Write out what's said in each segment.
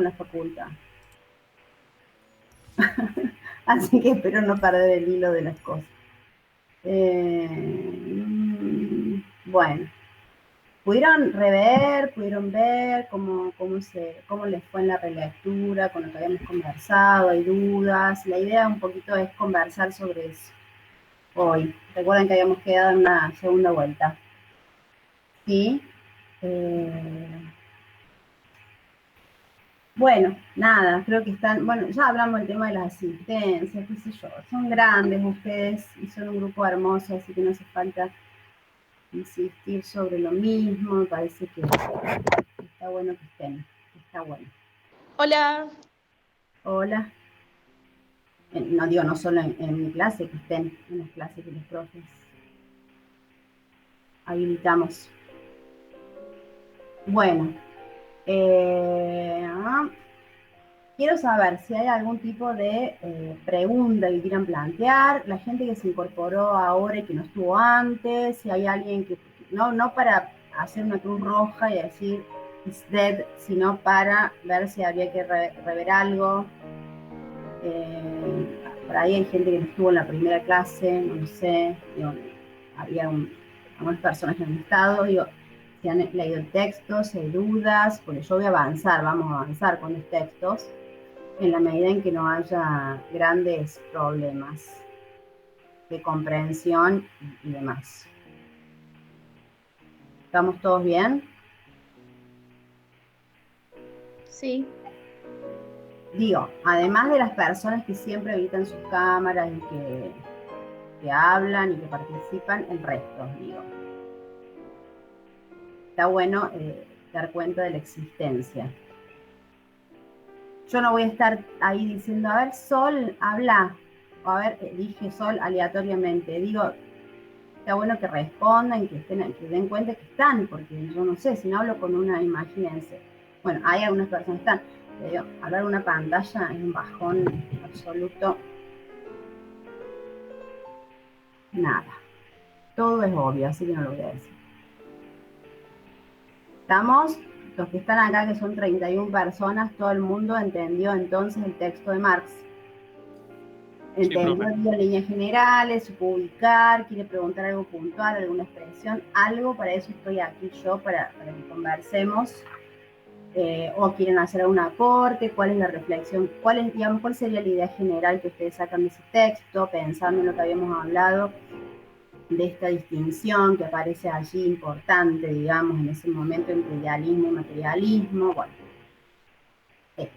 la facultad. Así que espero no perder el hilo de las cosas. Bueno, ¿pudieron ver cómo les fue en la relectura, con lo que habíamos conversado? ¿Hay dudas? La idea un poquito es conversar sobre eso hoy. Recuerden que habíamos quedado en una segunda vuelta. ¿Sí? Bueno, nada, creo que bueno, ya hablamos del tema de las asistencias, qué sé yo, son grandes ustedes y son un grupo hermoso, así que no hace falta insistir sobre lo mismo, me parece que está bueno que estén, está bueno. Hola. Hola. No digo no solo en mi clase, que estén en las clases de los profes. Habilitamos. Bueno, quiero saber si hay algún tipo de pregunta que quieran plantear, la gente que se incorporó ahora y que no estuvo antes, si hay alguien que, no para hacer una cruz roja y decir it's dead, sino para ver si habría que rever algo. Por ahí hay gente que no estuvo en la primera clase, no lo sé, digo, había algunas personas que han estado, digo, si han leído el texto, si hay dudas, porque yo voy a avanzar, vamos a avanzar con los textos, en la medida en que no haya grandes problemas de comprensión y demás. ¿Estamos todos bien? Sí. Digo, además de las personas que siempre evitan sus cámaras y que hablan y que participan, el resto, digo. Está bueno dar cuenta de la existencia. Yo no voy a estar ahí diciendo, a ver, Sol, habla. O a ver, dije Sol aleatoriamente. Digo, está bueno que respondan, que den cuenta que están, porque yo no sé, si no hablo con una, imagínense. Bueno, hay algunas personas que están, pero hablar una pantalla es un bajón absoluto. Nada. Todo es obvio, así que no lo voy a decir. ¿Estamos? Los que están acá, que son 31 personas, todo el mundo entendió entonces el texto de Marx. Entendió en líneas generales, supo ubicar, quiere preguntar algo puntual, alguna expresión, algo, para eso estoy aquí yo, para que conversemos. O quieren hacer algún aporte, cuál es la reflexión, cuál sería la idea general que ustedes sacan de ese texto, pensando en lo que habíamos hablado, de esta distinción que aparece allí importante, digamos, en ese momento entre idealismo y materialismo. Bueno, esto.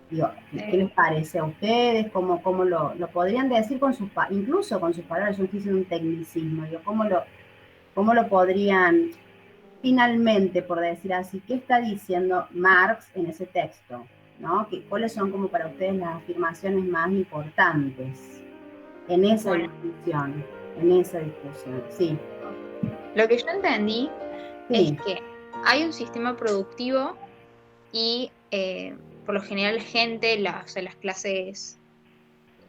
Digo, ¿qué les parece a ustedes? ¿Cómo lo podrían decir incluso con sus palabras? Yo estoy diciendo un tecnicismo, digo, ¿cómo lo podrían finalmente, por decir así, qué está diciendo Marx en ese texto? ¿No? ¿Cuáles son como para ustedes las afirmaciones más importantes en esa discusión? Sí. Lo que yo entendí es Sí. que hay un sistema productivo y por lo general gente, o sea, las clases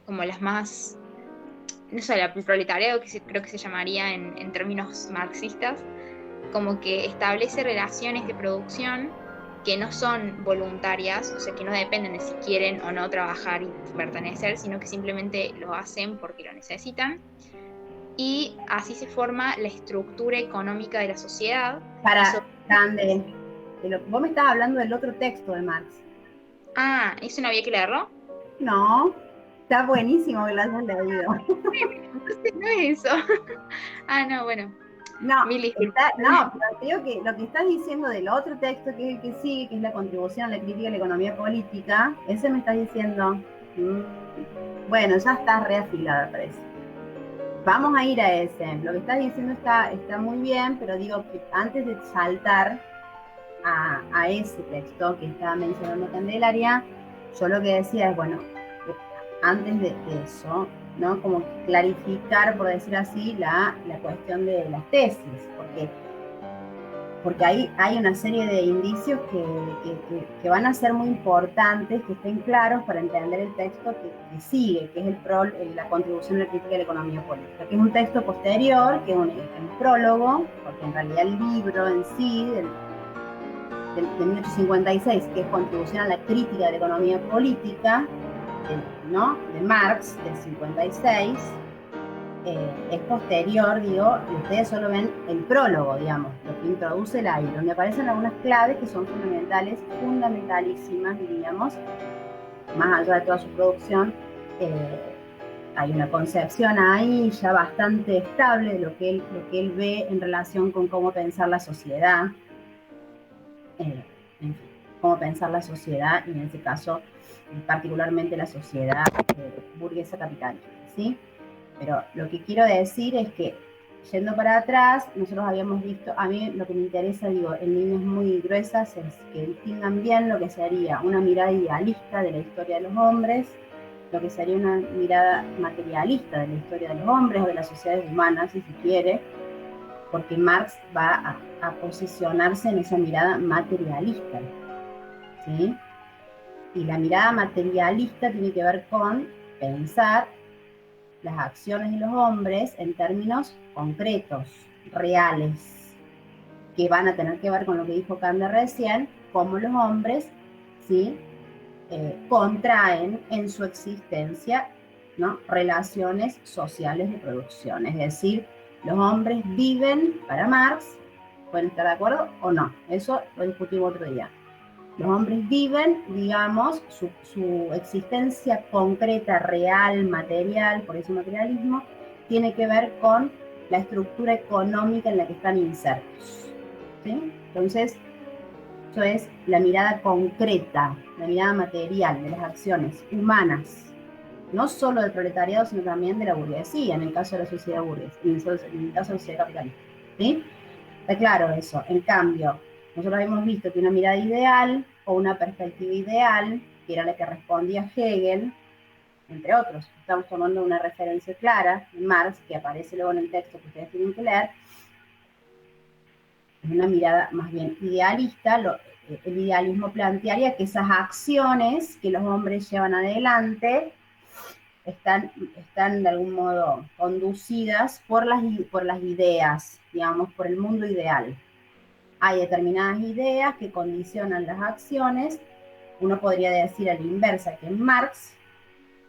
como las más, no sé, el proletariado, creo que se llamaría en términos marxistas, como que establece relaciones de producción que no son voluntarias, o sea, que no dependen de si quieren o no trabajar y pertenecer, sino que simplemente lo hacen porque lo necesitan. Y así se forma la estructura económica de la sociedad. Para, Cande, vos me estás hablando del otro texto de Marx. Ah, ¿eso no había que leerlo? No, está buenísimo que lo hayas leído. Entonces no es eso. Ah, no, bueno. No, Mil disculpas. no, pero te digo que lo que estás diciendo del otro texto, que es el que sigue, que es la contribución a la crítica de la economía política, ese me estás diciendo, bueno, ya estás reafilada, parece. Vamos a ir a ese. Lo que estás diciendo está muy bien, pero digo que antes de saltar a ese texto que estaba mencionando Candelaria, yo lo que decía es, bueno, antes de eso, ¿no? Como clarificar, por decir así, la cuestión de las tesis, porque hay una serie de indicios que van a ser muy importantes, que estén claros para entender el texto que sigue, que es la contribución a la crítica de la economía política, que es un texto posterior, que es un prólogo, porque en realidad el libro en sí, de 1856, que es Contribución a la crítica de la economía política, ¿no? De Marx, del 56, es posterior, digo, y ustedes solo ven el prólogo, digamos, lo que introduce el aire, donde aparecen algunas claves que son fundamentales, fundamentalísimas, diríamos, más allá de toda su producción. Hay una concepción ahí ya bastante estable de lo que él ve en relación con cómo pensar la sociedad, en fin, cómo pensar la sociedad, y en este caso, particularmente la sociedad burguesa capitalista, ¿sí? Pero lo que quiero decir es que, yendo para atrás, nosotros habíamos visto, a mí lo que me interesa, digo, en líneas muy gruesas, es que distingan bien lo que sería una mirada idealista de la historia de los hombres, lo que sería una mirada materialista de la historia de los hombres o de las sociedades humanas, si se quiere, porque Marx va a posicionarse en esa mirada materialista, ¿sí? Y la mirada materialista tiene que ver con pensar las acciones de los hombres en términos concretos, reales, que van a tener que ver con lo que dijo Cande recién, cómo los hombres, ¿sí? Contraen en su existencia, ¿no? Relaciones sociales de producción. Es decir, los hombres viven, para Marx, pueden estar de acuerdo o no, eso lo discutimos otro día. Los hombres viven, digamos, su existencia concreta, real, material, por eso materialismo, tiene que ver con la estructura económica en la que están insertos, ¿sí? Entonces, eso es la mirada concreta, la mirada material de las acciones humanas, no solo del proletariado, sino también de la burguesía, en el caso de la sociedad burguesa, en el caso de la sociedad capitalista, ¿sí? Está claro eso. En cambio, nosotros hemos visto que una mirada ideal o una perspectiva ideal, que era la que respondía a Hegel, entre otros, estamos tomando una referencia clara en Marx, que aparece luego en el texto que ustedes tienen que leer, es una mirada más bien idealista. El idealismo plantearía que esas acciones que los hombres llevan adelante están de algún modo conducidas por las ideas, digamos, por el mundo ideal. Hay determinadas ideas que condicionan las acciones. Uno podría decir a la inversa que en Marx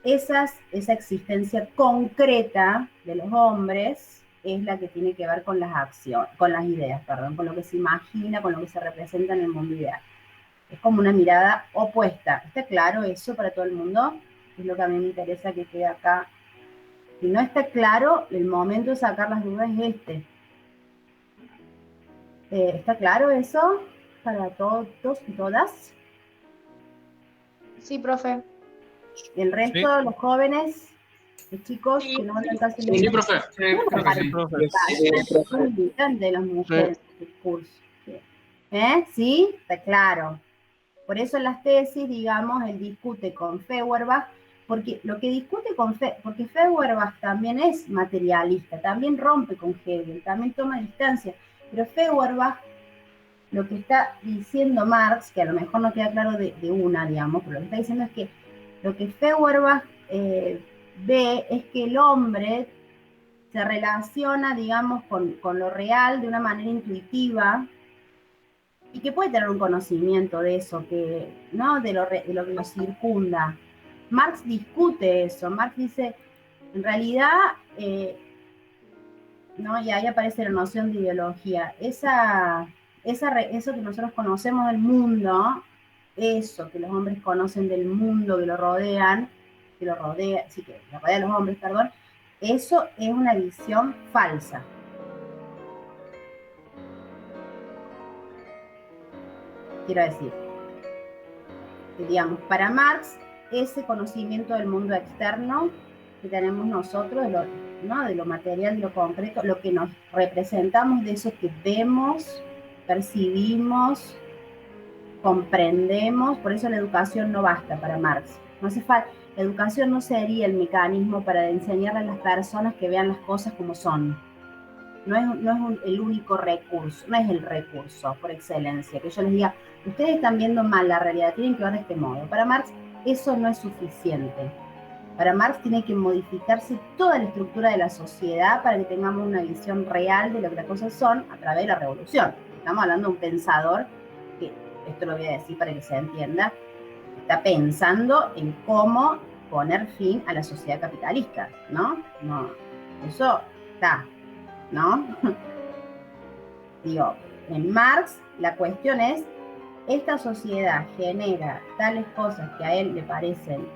esa existencia concreta de los hombres es la que tiene que ver con las acciones, con las ideas, perdón, con lo que se imagina, con lo que se representa en el mundo ideal. Es como una mirada opuesta. ¿Está claro eso para todo el mundo? Es lo que a mí me interesa que quede acá. Si no está claro, el momento de sacar las dudas es este. ¿Está claro eso para todos y todas? Sí, profe. El resto, los jóvenes, los chicos que no andan casi en Sí, profe. de las mujeres del curso. ¿Sí? Está claro. Por eso en las tesis, digamos, él discute con Feuerbach, porque lo que discute porque Feuerbach también es materialista, también rompe con Hegel, también toma distancia, pero Feuerbach, lo que está diciendo Marx, que a lo mejor no queda claro de una, digamos, pero lo que está diciendo es que lo que Feuerbach ve es que el hombre se relaciona, digamos, con lo real de una manera intuitiva, y que puede tener un conocimiento de eso, ¿no? de lo que lo circunda. Marx discute eso. Marx dice, en realidad, ¿no? Y ahí aparece la noción de ideología. Eso que nosotros conocemos del mundo, eso que los hombres conocen del mundo que lo rodean, que lo rodea a los hombres, perdón, eso es una visión falsa. Quiero decir, que, digamos, para Marx, ese conocimiento del mundo externo que tenemos nosotros, ¿no? De lo material, de lo concreto, lo que nos representamos, de eso que vemos, percibimos, comprendemos. Por eso la educación no basta para Marx. No hace falta. La educación no sería el mecanismo para enseñarle a las personas que vean las cosas como son. No es el único recurso, no es el recurso por excelencia, que yo les diga, ustedes están viendo mal la realidad, tienen que ver de este modo. Para Marx eso no es suficiente. Para Marx tiene que modificarse toda la estructura de la sociedad para que tengamos una visión real de lo que las cosas son a través de la revolución. Estamos hablando de un pensador que esto lo voy a decir para que se entienda, está pensando en cómo poner fin a la sociedad capitalista, ¿no? No, eso está, ¿no? Digo, en Marx la cuestión es, esta sociedad genera tales cosas que a él le parecen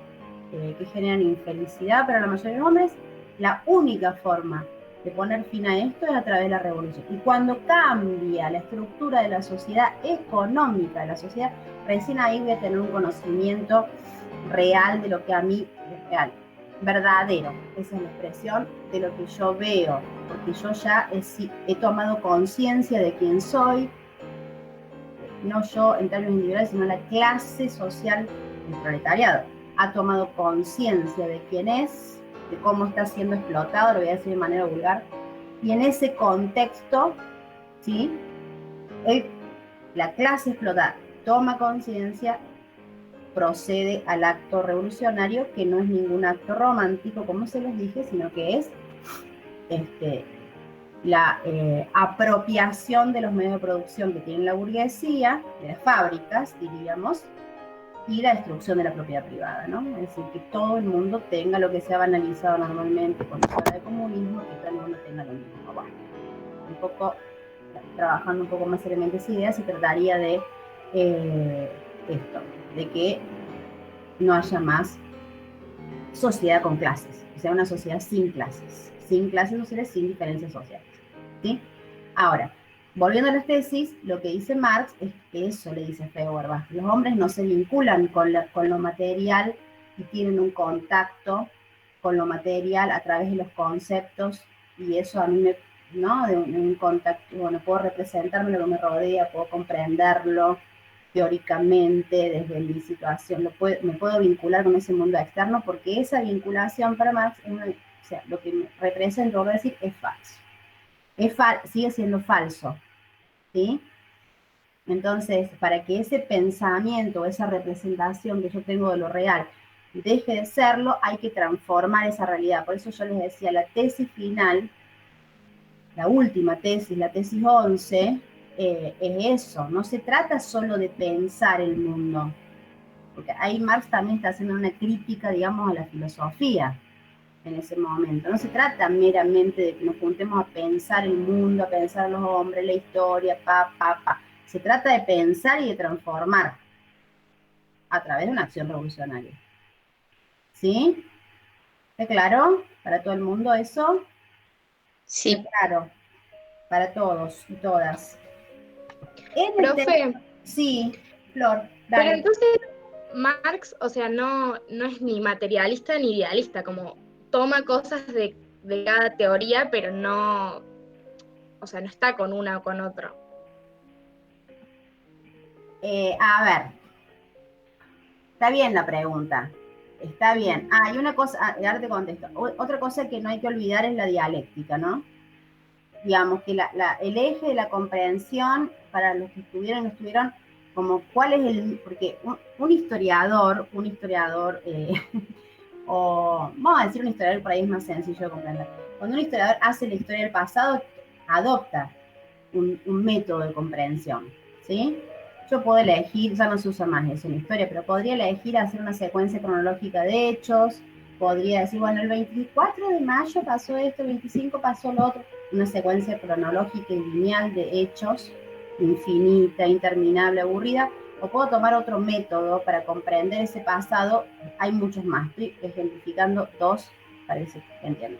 que generan infelicidad para la mayoría de los hombres, la única forma de poner fin a esto es a través de la revolución. Y cuando cambia la estructura de la sociedad económica de la sociedad, recién ahí voy a tener un conocimiento real de lo que a mí es real, verdadero, esa es la expresión de lo que yo veo, porque yo ya he tomado conciencia de quién soy, no yo en términos individuales, sino la clase social del proletariado. Ha tomado conciencia de quién es, de cómo está siendo explotado, lo voy a decir de manera vulgar, y en ese contexto, ¿sí? La clase explotada toma conciencia, procede al acto revolucionario, que no es ningún acto romántico, como se los dije, sino que es la apropiación de los medios de producción que tiene la burguesía, de las fábricas, diríamos, y la destrucción de la propiedad privada, ¿no? Es decir, que todo el mundo tenga lo que se ha banalizado normalmente cuando se habla de comunismo, que todo el mundo tenga lo mismo. Bueno, un poco, trabajando un poco más seriamente esa idea, se trataría de esto, de que no haya más sociedad con clases, o sea, una sociedad sin clases sociales, sin diferencias sociales, ¿sí? Ahora, volviendo a las tesis, lo que dice Marx es que eso le dice Feuerbach, los hombres no se vinculan con lo material y tienen un contacto con lo material a través de los conceptos, y eso a mí ¿no? De un contacto, bueno, puedo representarme lo que me rodea, puedo comprenderlo teóricamente, desde mi situación, me puedo vincular con ese mundo externo, porque esa vinculación para Marx, o sea, lo que me representa, voy a decir, es falso. Sigue siendo falso, ¿sí? Entonces, para que ese pensamiento, esa representación que yo tengo de lo real deje de serlo, hay que transformar esa realidad. Por eso yo les decía, la tesis final, la última tesis, la tesis 11, es eso. No se trata solo de pensar el mundo, porque ahí Marx también está haciendo una crítica, digamos, a la filosofía en ese momento. No se trata meramente de que nos juntemos a pensar el mundo, a pensar los hombres, la historia, Se trata de pensar y de transformar a través de una acción revolucionaria. ¿Sí? ¿Está claro para todo el mundo eso? Sí. Está claro para todos y todas. Profe, Sí, Flor, pero dale. entonces Marx, o sea, no es ni materialista ni idealista, como toma cosas de cada teoría, pero no, o sea, no está con una o con otra. A ver, está bien la pregunta. Está bien. Y una cosa, ahora te contesto. Otra cosa que no hay que olvidar es la dialéctica, ¿no? Digamos que el eje de la comprensión para los que estuvieron y no estuvieron, como cuál es porque un historiador, o vamos a decir un historiador, por ahí es más sencillo de comprender. Cuando un historiador hace la historia del pasado, adopta un método de comprensión, ¿sí? Yo puedo elegir, ya no se usa más eso en la historia, pero podría elegir hacer una secuencia cronológica de hechos, podría decir, bueno, el 24 de mayo pasó esto, el 25 pasó lo otro, una secuencia cronológica y lineal de hechos, infinita, interminable, aburrida, o puedo tomar otro método para comprender ese pasado. Hay muchos más, estoy ejemplificando dos, parece que entiendo.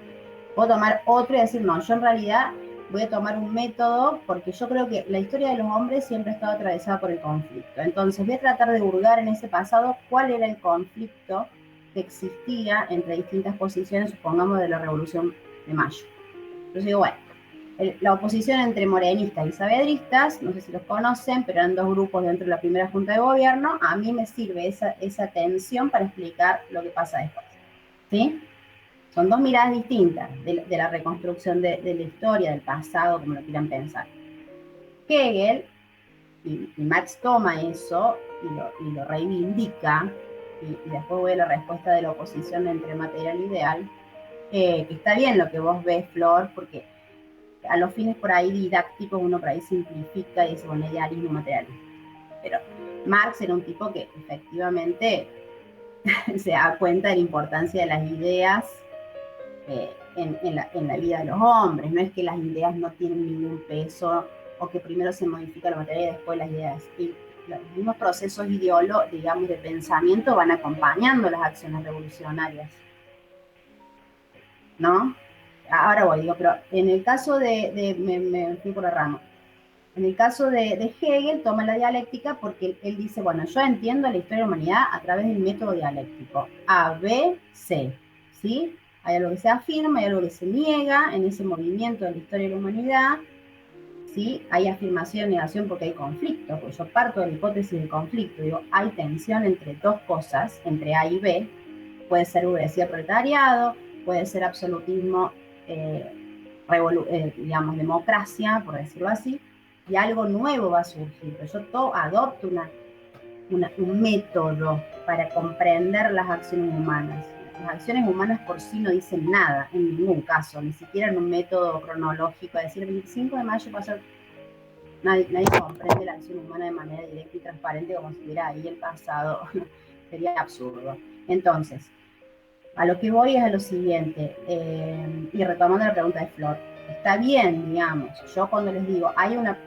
Puedo tomar otro y decir, no, yo en realidad voy a tomar un método porque yo creo que la historia de los hombres siempre ha estado atravesada por el conflicto. Entonces voy a tratar de hurgar en ese pasado cuál era el conflicto que existía entre distintas posiciones, supongamos, de la Revolución de Mayo. Entonces digo, bueno, la oposición entre morenistas y saavedristas, no sé si los conocen, pero eran dos grupos dentro de la primera Junta de Gobierno. A mí me sirve esa tensión para explicar lo que pasa después, ¿sí? Son dos miradas distintas de la reconstrucción de la historia, del pasado, como lo quieran pensar. Hegel y Marx toma eso y lo reivindica, y después voy a la respuesta de la oposición entre material e ideal, que está bien lo que vos ves, Flor, porque a los fines por ahí didácticos uno por ahí simplifica y dice, bueno, idealismo, materialismo. Pero Marx era un tipo que efectivamente se da cuenta de la importancia de las ideas en la vida de los hombres. No es que las ideas no tienen ningún peso o que primero se modifica la materia y después las ideas. Y los mismos procesos digamos, de pensamiento van acompañando las acciones revolucionarias, ¿no? Ahora voy, digo, pero en el caso me fui por la rama. En el caso de Hegel, toma la dialéctica porque él dice, bueno, yo entiendo la historia de la humanidad a través del método dialéctico. A, B, C, ¿sí? Hay algo que se afirma, hay algo que se niega en ese movimiento de la historia de la humanidad, ¿sí? Hay afirmación y negación porque hay conflicto, porque yo parto de la hipótesis de conflicto, digo, hay tensión entre dos cosas, entre A y B, puede ser burguesía proletariado, puede ser absolutismo, digamos, democracia, por decirlo así, y algo nuevo va a surgir. Pero yo adopto un método para comprender las acciones humanas. Las acciones humanas por sí no dicen nada, en ningún caso, ni siquiera en un método cronológico, es decir, el 25 de mayo pasó. Nadie comprende la acción humana de manera directa y transparente como si estuviera ahí el pasado. Sería absurdo. Entonces, a lo que voy es a lo siguiente, y retomando la pregunta de Flor, está bien, digamos, yo cuando les digo, hay una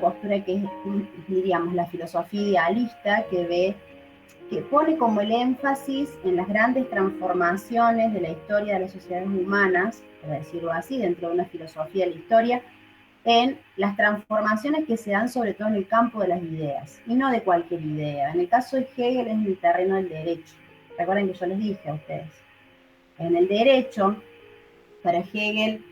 postura que es, diríamos, la filosofía idealista que pone como el énfasis en las grandes transformaciones de la historia de las sociedades humanas, por decirlo así, dentro de una filosofía de la historia, en las transformaciones que se dan sobre todo en el campo de las ideas, y no de cualquier idea. En el caso de Hegel es en el terreno del derecho. Recuerden que yo les dije a ustedes, en el derecho, para Hegel,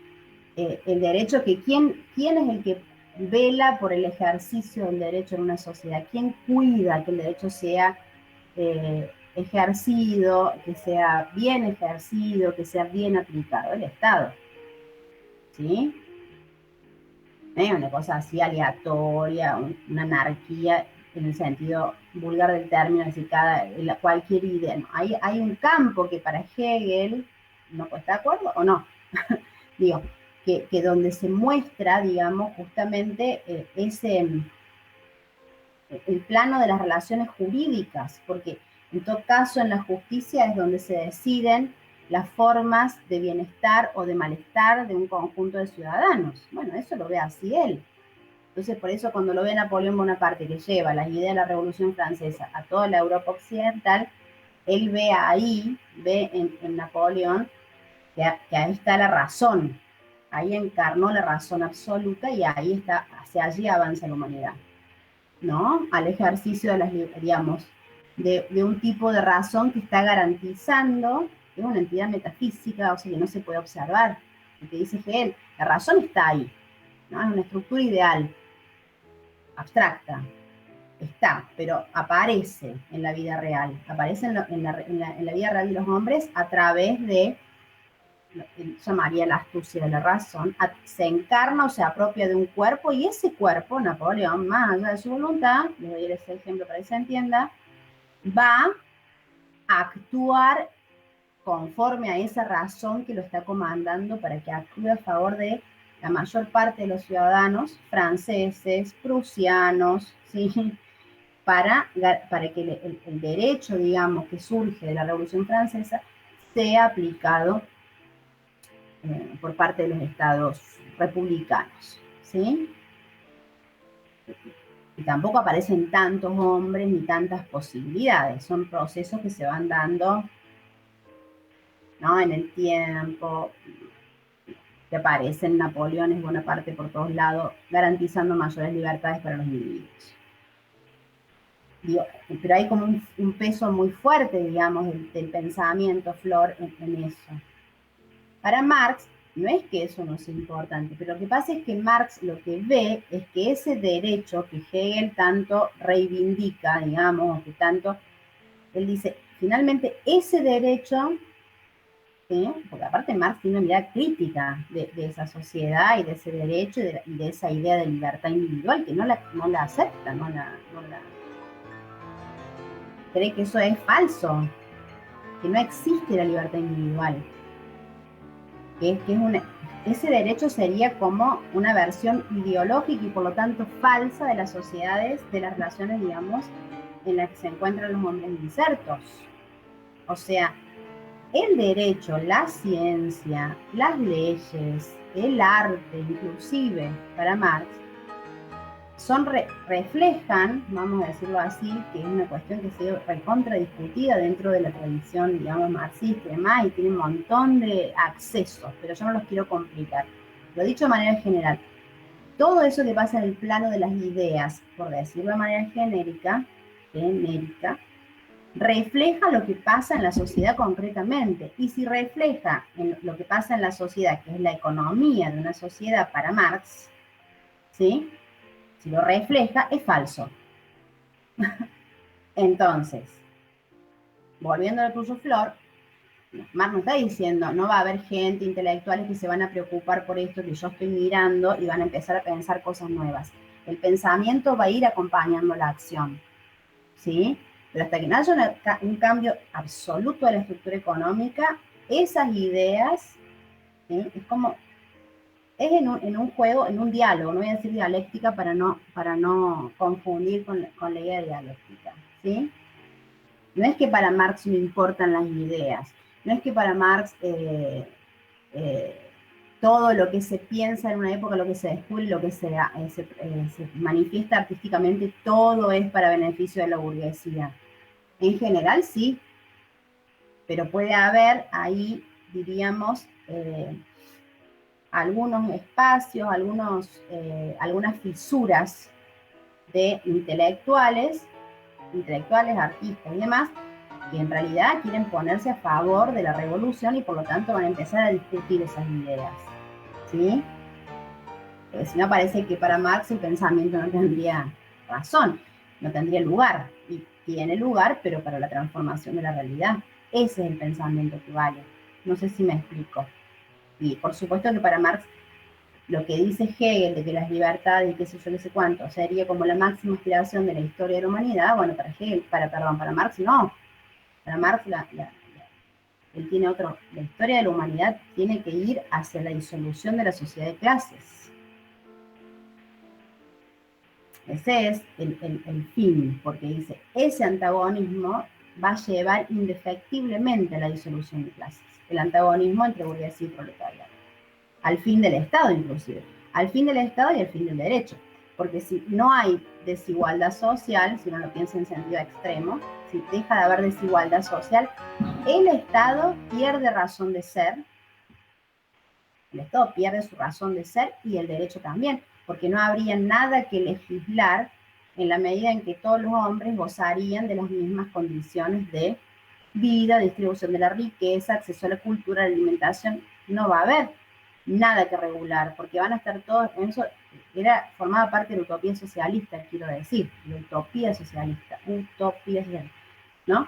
el derecho ¿quién es el que vela por el ejercicio del derecho en una sociedad? ¿Quién cuida que el derecho sea ejercido, que sea bien ejercido, que sea bien aplicado? El Estado, ¿sí? Una cosa así aleatoria, una anarquía en el sentido vulgar del término, es decir, cualquier idea. No, hay un campo que para Hegel, ¿no está de acuerdo o no? Digo, que donde se muestra, digamos, justamente el plano de las relaciones jurídicas, porque en todo caso en la justicia es donde se deciden las formas de bienestar o de malestar de un conjunto de ciudadanos. Bueno, eso lo ve así él. Entonces, por eso cuando lo ve Napoleón Bonaparte, que lleva las ideas de la Revolución Francesa a toda la Europa occidental, él ve en Napoleón, que ahí está la razón, ahí encarnó la razón absoluta y ahí está, hacia allí avanza la humanidad, ¿no? Al ejercicio de las, digamos, de un tipo de razón que está garantizando, que es una entidad metafísica, o sea, que no se puede observar. Lo que dice Hegel, la razón está ahí, ¿no? Es una estructura ideal, abstracta, está, pero aparece en la vida real, aparece en la vida real de los hombres a través de, llamaría la astucia de la razón, se encarna o se apropia de un cuerpo, y ese cuerpo, Napoleón, más allá de su voluntad, les doy ese ejemplo para que se entienda, va a actuar conforme a esa razón que lo está comandando para que actúe a favor de la mayor parte de los ciudadanos franceses, prusianos, ¿sí? Para que el derecho, digamos, que surge de la Revolución Francesa sea aplicado por parte de los estados republicanos, ¿sí? Y tampoco aparecen tantos hombres ni tantas posibilidades, son procesos que se van dando, ¿no? En el tiempo, que aparecen Napoleones, Bonaparte por todos lados, garantizando mayores libertades para los individuos. Digo, pero hay como un peso muy fuerte, digamos, del pensamiento, Flor, en eso. Para Marx, no es que eso no sea importante, pero lo que pasa es que Marx lo que ve es que ese derecho que Hegel tanto reivindica, digamos, que tanto, él dice, finalmente ese derecho, ¿sí? Porque aparte Marx tiene una mirada crítica de esa sociedad y de ese derecho y de esa idea de libertad individual, que no la acepta, no la cree que eso es falso, que no existe la libertad individual, que es ese derecho sería como una versión ideológica y por lo tanto falsa de las sociedades, de las relaciones, digamos, en las que se encuentran los hombres insertos. O sea, el derecho, la ciencia, las leyes, el arte, inclusive, para Marx, reflejan, vamos a decirlo así, que es una cuestión que ha sido recontradiscutida dentro de la tradición, digamos, marxista y demás, y tiene un montón de accesos, pero yo no los quiero complicar. Lo dicho de manera general, todo eso que pasa en el plano de las ideas, por decirlo de manera genérica, refleja lo que pasa en la sociedad concretamente. Y si refleja en lo que pasa en la sociedad, que es la economía de una sociedad para Marx, ¿sí? Si lo refleja, es falso. Entonces, volviendo al Cruz Flor, Marx nos está diciendo, no va a haber gente, intelectuales que se van a preocupar por esto que yo estoy mirando y van a empezar a pensar cosas nuevas. El pensamiento va a ir acompañando la acción, ¿sí? Pero hasta que no haya un cambio absoluto de la estructura económica, esas ideas, ¿sí? Es como, es en un juego, en un diálogo, no voy a decir dialéctica para no confundir con la idea de dialéctica, ¿sí? No es que para Marx no importan las ideas, no es que para Marx todo lo que se piensa en una época, lo que se descubre, lo que se manifiesta artísticamente, todo es para beneficio de la burguesía. En general sí, pero puede haber ahí, diríamos, algunos espacios, algunas fisuras de intelectuales, artistas y demás, que en realidad quieren ponerse a favor de la revolución y por lo tanto van a empezar a discutir esas ideas, ¿sí? Porque si no parece que para Marx el pensamiento no tendría razón, no tendría lugar, y tiene lugar, pero para la transformación de la realidad. Ese es el pensamiento que vale. No sé si me explico. Y por supuesto que para Marx lo que dice Hegel de que las libertades y qué sé yo, qué sé cuánto, sería como la máxima aspiración de la historia de la humanidad, bueno, para Marx no. Para Marx él tiene la historia de la humanidad tiene que ir hacia la disolución de la sociedad de clases. Ese es el fin, porque dice, ese antagonismo va a llevar indefectiblemente a la disolución de clases. El antagonismo entre burguesía y proletariado. Al fin del Estado, inclusive. Al fin del Estado y al fin del derecho. Porque si no hay desigualdad social, si uno lo piensa en sentido extremo, si deja de haber desigualdad social, el Estado pierde razón de ser, el Estado pierde su razón de ser y el derecho también, porque no habría nada que legislar en la medida en que todos los hombres gozarían de las mismas condiciones de vida, distribución de la riqueza, acceso a la cultura, a la alimentación. No va a haber nada que regular, porque van a estar todos, en eso formaba parte de la utopía socialista, quiero decir, la utopía socialista, ¿no?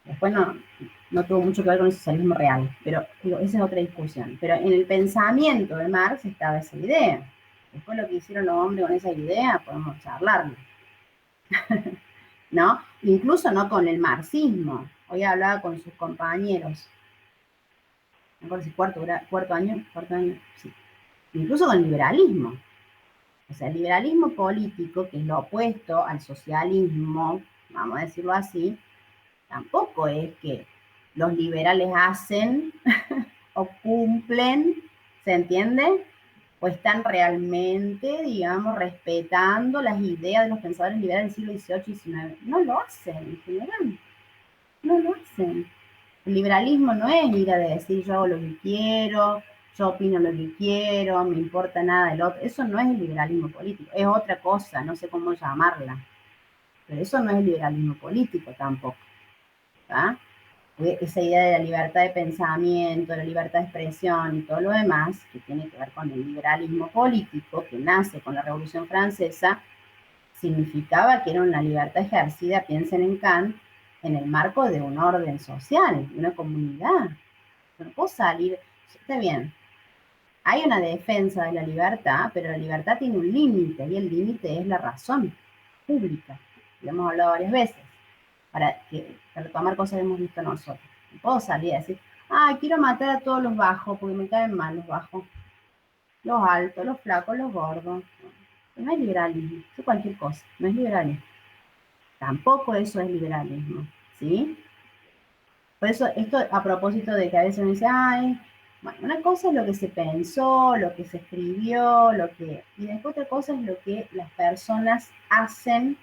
Después no tuvo mucho que ver con el socialismo real, pero digo, esa es otra discusión. Pero en el pensamiento de Marx estaba esa idea. Después lo que hicieron los hombres con esa idea, podemos charlarlo. ¿No? Incluso no con el marxismo. Hoy hablaba con sus compañeros, no sé si cuarto año, sí. Incluso con el liberalismo. O sea, el liberalismo político, que es lo opuesto al socialismo, vamos a decirlo así, tampoco es que los liberales hacen o cumplen, ¿se entiende? O están realmente, digamos, respetando las ideas de los pensadores liberales del siglo XVIII y XIX. No lo hacen en general, no lo hacen. El liberalismo no es ir a decir yo hago lo que quiero, yo opino lo que quiero, me importa nada del otro. Eso no es el liberalismo político, es otra cosa, no sé cómo llamarla. Pero eso no es el liberalismo político tampoco. ¿Tá? Esa idea de la libertad de pensamiento, la libertad de expresión y todo lo demás, que tiene que ver con el liberalismo político, que nace con la Revolución Francesa, significaba que era una libertad ejercida, piensen en Kant, en el marco de un orden social, de una comunidad. No puedo salir, está bien, hay una defensa de la libertad, pero la libertad tiene un límite, y el límite es la razón pública. Lo hemos hablado varias veces, para tomar cosas que hemos visto nosotros. No puedo salir a decir, Ah, quiero matar a todos los bajos, porque me caen mal los bajos. Los altos, los flacos, los gordos. No es liberalismo, es cualquier cosa, no es liberalismo. Tampoco eso es liberalismo, ¿sí? Por eso, esto a propósito de que a veces uno dice, ay, bueno, una cosa es lo que se pensó, lo que se escribió, y después otra cosa es lo que las personas hacen,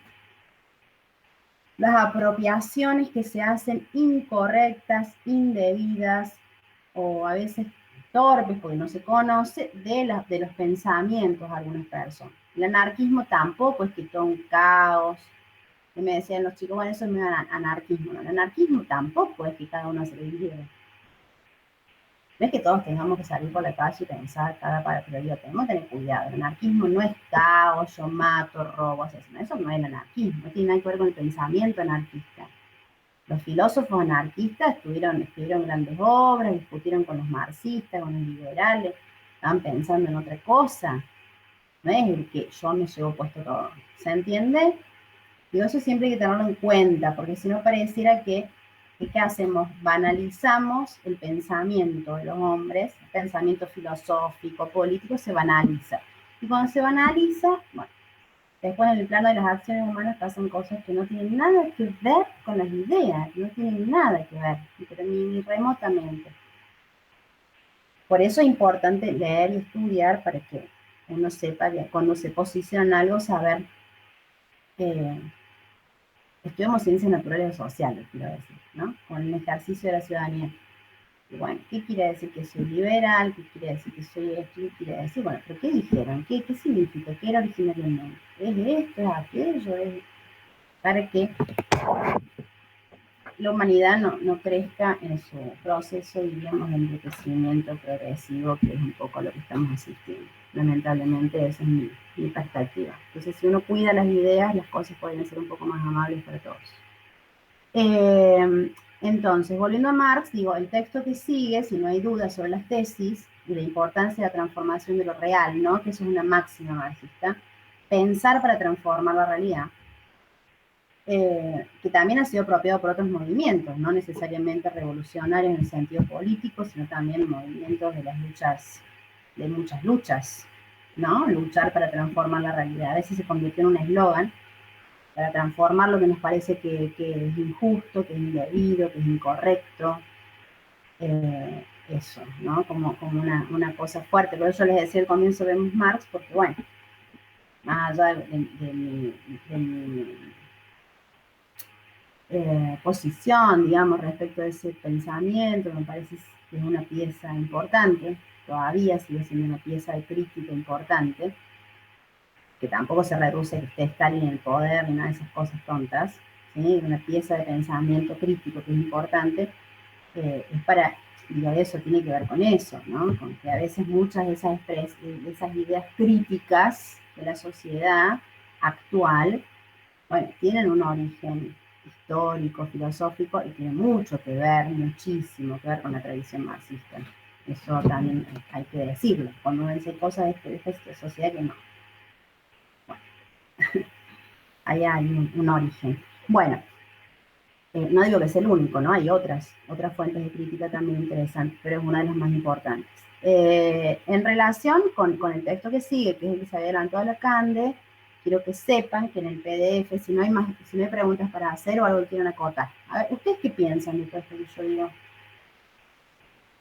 las apropiaciones que se hacen incorrectas, indebidas, o a veces torpes, porque no se conoce, de los pensamientos de algunas personas. El anarquismo tampoco es que todo un caos. Y me decían los chicos, bueno, eso es anarquismo. No, el anarquismo tampoco es que cada uno se lo divide. No es que todos tengamos que salir por la calle y pensar cada para pero yo tenemos que tener cuidado. El anarquismo no es caos, yo mato, robo, asesino. Eso no es el anarquismo, no tiene nada que ver con el pensamiento anarquista. Los filósofos anarquistas escribieron grandes obras, discutieron con los marxistas, con los liberales, estaban pensando en otra cosa. No es el que yo me llevo puesto todo. ¿Se entiende? Digo, eso siempre hay que tenerlo en cuenta, porque si no pareciera que ¿qué hacemos? Banalizamos el pensamiento de los hombres, el pensamiento filosófico, político, se banaliza. Y cuando se banaliza, bueno, después en el plano de las acciones humanas pasan cosas que no tienen nada que ver con las ideas, no tienen nada que ver, pero ni remotamente. Por eso es importante leer y estudiar para que uno sepa, cuando se posiciona en algo, saber estudiamos ciencias naturales o sociales, quiero decir, ¿no? Con el ejercicio de la ciudadanía. Y bueno, ¿qué quiere decir que soy liberal? ¿Qué quiere decir que soy esto? ¿Qué quiere decir? Bueno, ¿pero qué dijeron? ¿Qué significa? ¿Qué era originariamente? ¿Es esto? ¿Es aquello? ¿Es para que la humanidad no crezca en su proceso, diríamos, de enriquecimiento progresivo, que es un poco lo que estamos asistiendo? Lamentablemente, esa es mi perspectiva. Entonces, si uno cuida las ideas, las cosas pueden ser un poco más amables para todos. Entonces, volviendo a Marx, digo, el texto que sigue, si no hay duda sobre las tesis y la importancia de la transformación de lo real, ¿no? Que eso es una máxima marxista, pensar para transformar la realidad, que también ha sido apropiado por otros movimientos, no necesariamente revolucionarios en el sentido político, sino también movimientos de muchas luchas, ¿no? Luchar para transformar la realidad. A veces se convirtió en un eslogan para transformar lo que nos parece que es injusto, que es indebido, que es incorrecto. Eso, ¿no? Como una cosa fuerte. Por eso les decía al comienzo vemos Marx, porque bueno, más allá de mi posición, digamos, respecto a ese pensamiento, me parece que es una pieza importante, todavía sigue siendo una pieza de crítica importante, que tampoco se reduce a que esté Stalin en el poder ni nada de esas cosas tontas, ¿sí? Una pieza de pensamiento crítico que es importante, es para, digo, eso tiene que ver con eso, ¿no? Con que a veces muchas de esas ideas críticas de la sociedad actual, bueno, tienen un origen histórico, filosófico, y tiene mucho que ver, muchísimo que ver con la tradición marxista. Eso también hay que decirlo, cuando uno dice cosas de esta sociedad que no. Bueno, ahí hay un origen. Bueno, no digo que es el único, ¿no? Hay otras fuentes de crítica también interesantes, pero es una de las más importantes. En relación con el texto que sigue, que es el que se había adelantado a la Cande, quiero que sepan que en el PDF, si no hay preguntas para hacer o algo que quieran acotar. A ver, ¿ustedes qué piensan de todo esto que yo digo?